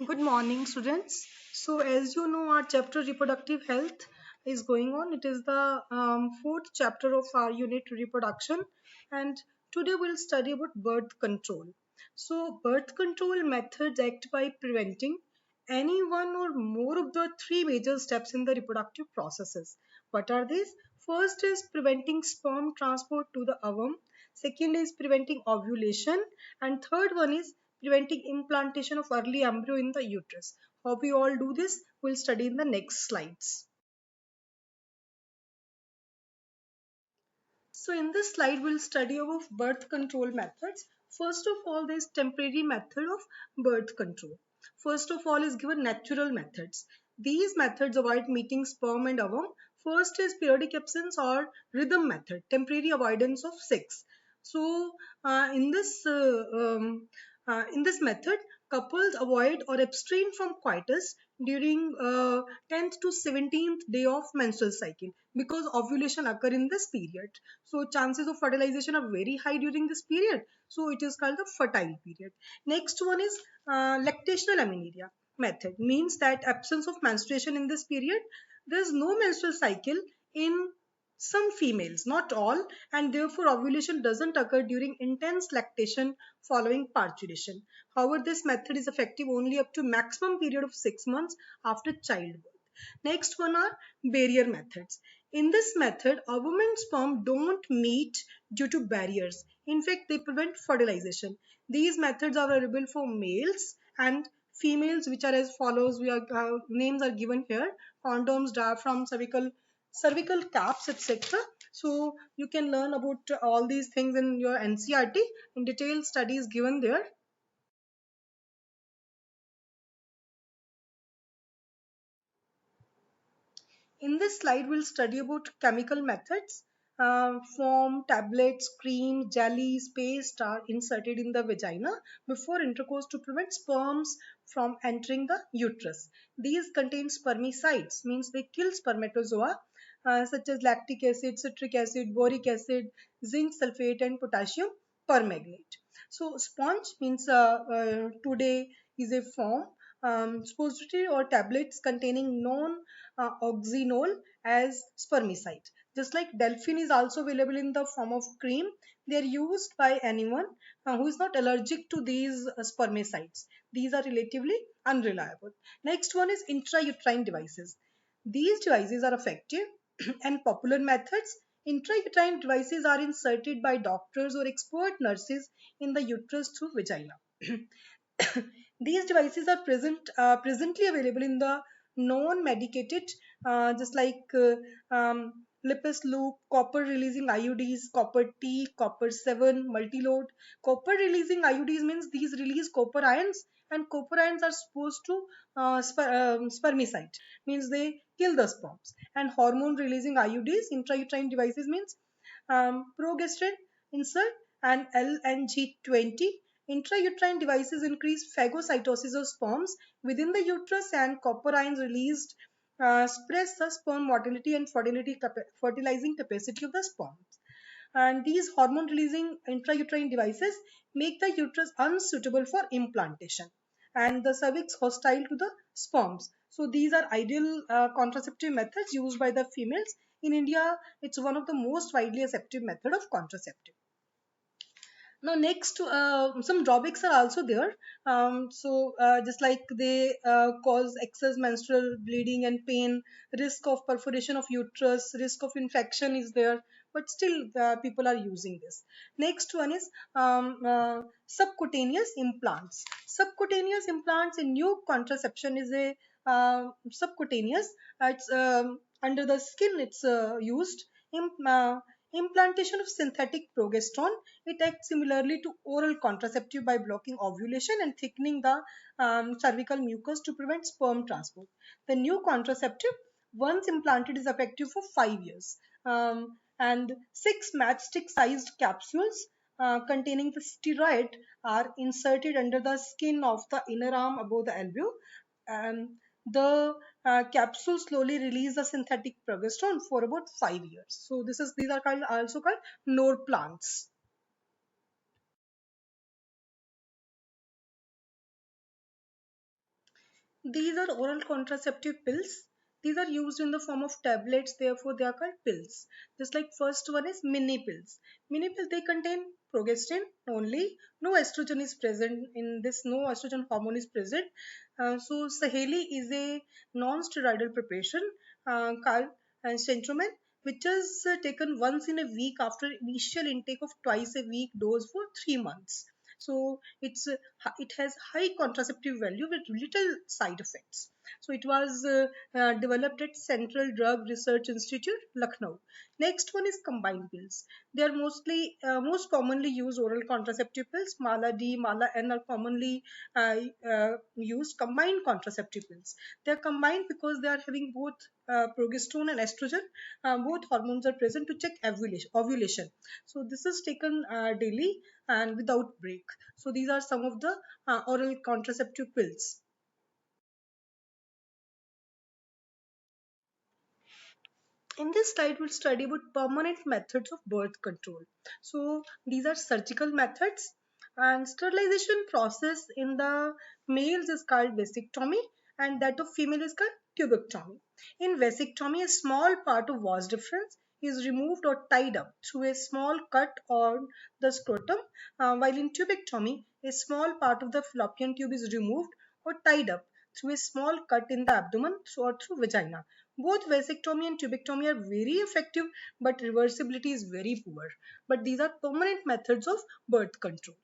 Good morning, students. So, as you know, our chapter reproductive health is going on. It is the fourth chapter of our unit reproduction, and today we'll study about birth control. So, birth control methods act by preventing any one or more of the three major steps in the reproductive processes. What are these? First is preventing sperm transport to the ovum. Second is preventing ovulation, and third one is preventing implantation of early embryo in the uterus. How we all do this, we'll study in the next slides. So in this slide, we'll study about birth control methods. First of all, there is temporary method of birth control. First of all is given natural methods. These methods avoid meeting sperm and ovum. First is periodic absence or rhythm method, temporary avoidance of sex. So in this method, couples avoid or abstain from coitus during 10th to 17th day of menstrual cycle because ovulation occur in this period. So chances of fertilization are very high during this period. So it is called the fertile period. Next one is lactational amenorrhea method. Means that absence of menstruation in this period. There is no menstrual cycle in some females, not all, and therefore ovulation doesn't occur during intense lactation following parturition. However, this method is effective only up to maximum period of 6 months after childbirth. Next one are barrier methods. In this method, ovum and sperm don't meet due to barriers. In fact, they prevent fertilization. These methods are available for males and females, which are as follows. Names are given here: condoms, diaphragm, cervical caps, etc. So you can learn about all these things in your NCERT. In detail, studies given there. In this slide, we'll study about chemical methods. Foam, tablets, cream, jellies, paste are inserted in the vagina before intercourse to prevent sperms from entering the uterus. These contain spermicides, means they kill spermatozoa, such as lactic acid, citric acid, boric acid, zinc sulfate, and potassium permanganate. So sponge means today is a foam, suppository or tablets containing non-oxynol as spermicide. Just like Delphine is also available in the form of cream, they are used by anyone who is not allergic to these spermicides. These are relatively unreliable. Next one is intrauterine devices. These devices are effective and popular methods. Intrauterine devices are inserted by doctors or expert nurses in the uterus through vagina. These devices are presently available in the non-medicated, just like Lipis loop, copper releasing IUDs, copper T, copper 7, multi-load. Copper releasing IUDs means these release copper ions, and copper ions are supposed to spermicide, means they kill the sperms. And hormone releasing IUDs, intrauterine devices, means progesterone insert and LNG20. Intrauterine devices increase phagocytosis of sperms within the uterus, and copper ions released suppress the sperm motility and fertilizing capacity of the sperms. And these hormone releasing intrauterine devices make the uterus unsuitable for implantation and the cervix hostile to the sperms. So these are ideal contraceptive methods used by the females. In India, it's one of the most widely accepted method of contraceptive. Now next, some drawbacks are also there. Just like they cause excess menstrual bleeding and pain, risk of perforation of uterus, risk of infection is there, but still people are using this. Next one is subcutaneous implants. Subcutaneous implants in new contraception is a subcutaneous. It's under the skin. It's used. Im- uh, Implantation of synthetic progesterone. It acts similarly to oral contraceptive by blocking ovulation and thickening the cervical mucus to prevent sperm transport. The new contraceptive, once implanted, is effective for 5 years. And six matchstick sized capsules containing the steroid are inserted under the skin of the inner arm above the elbow. The capsule slowly release the synthetic progesterone for about 5 years. So these are also called Norplants. These are oral contraceptive pills. These are used in the form of tablets, therefore they are called pills. Just like first one is mini pills. Mini pills, they contain progestin only. No estrogen is present in this. No estrogen hormone is present. So Saheli is a non-steroidal preparation called Centromen, which is taken once in a week after initial intake of twice a week dose for 3 months. So it has high contraceptive value with little side effects. So it was developed at Central Drug Research Institute, Lucknow. Next one is combined pills. They are most commonly used oral contraceptive pills. Mala D, Mala N are commonly used combined contraceptive pills. They are combined because they are having both progesterone and estrogen. Both hormones are present to check ovulation. So this is taken daily and without break. So these are some of the oral contraceptive pills. In this slide, we'll study about permanent methods of birth control. So these are surgical methods, and sterilization process in the males is called vasectomy and that of female is called tubectomy. In vasectomy, a small part of vas deferens is removed or tied up through a small cut on the scrotum, while in tubectomy, a small part of the fallopian tube is removed or tied up through a small cut in the abdomen or through vagina. Both vasectomy and tubectomy are very effective, but reversibility is very poor. But these are permanent methods of birth control.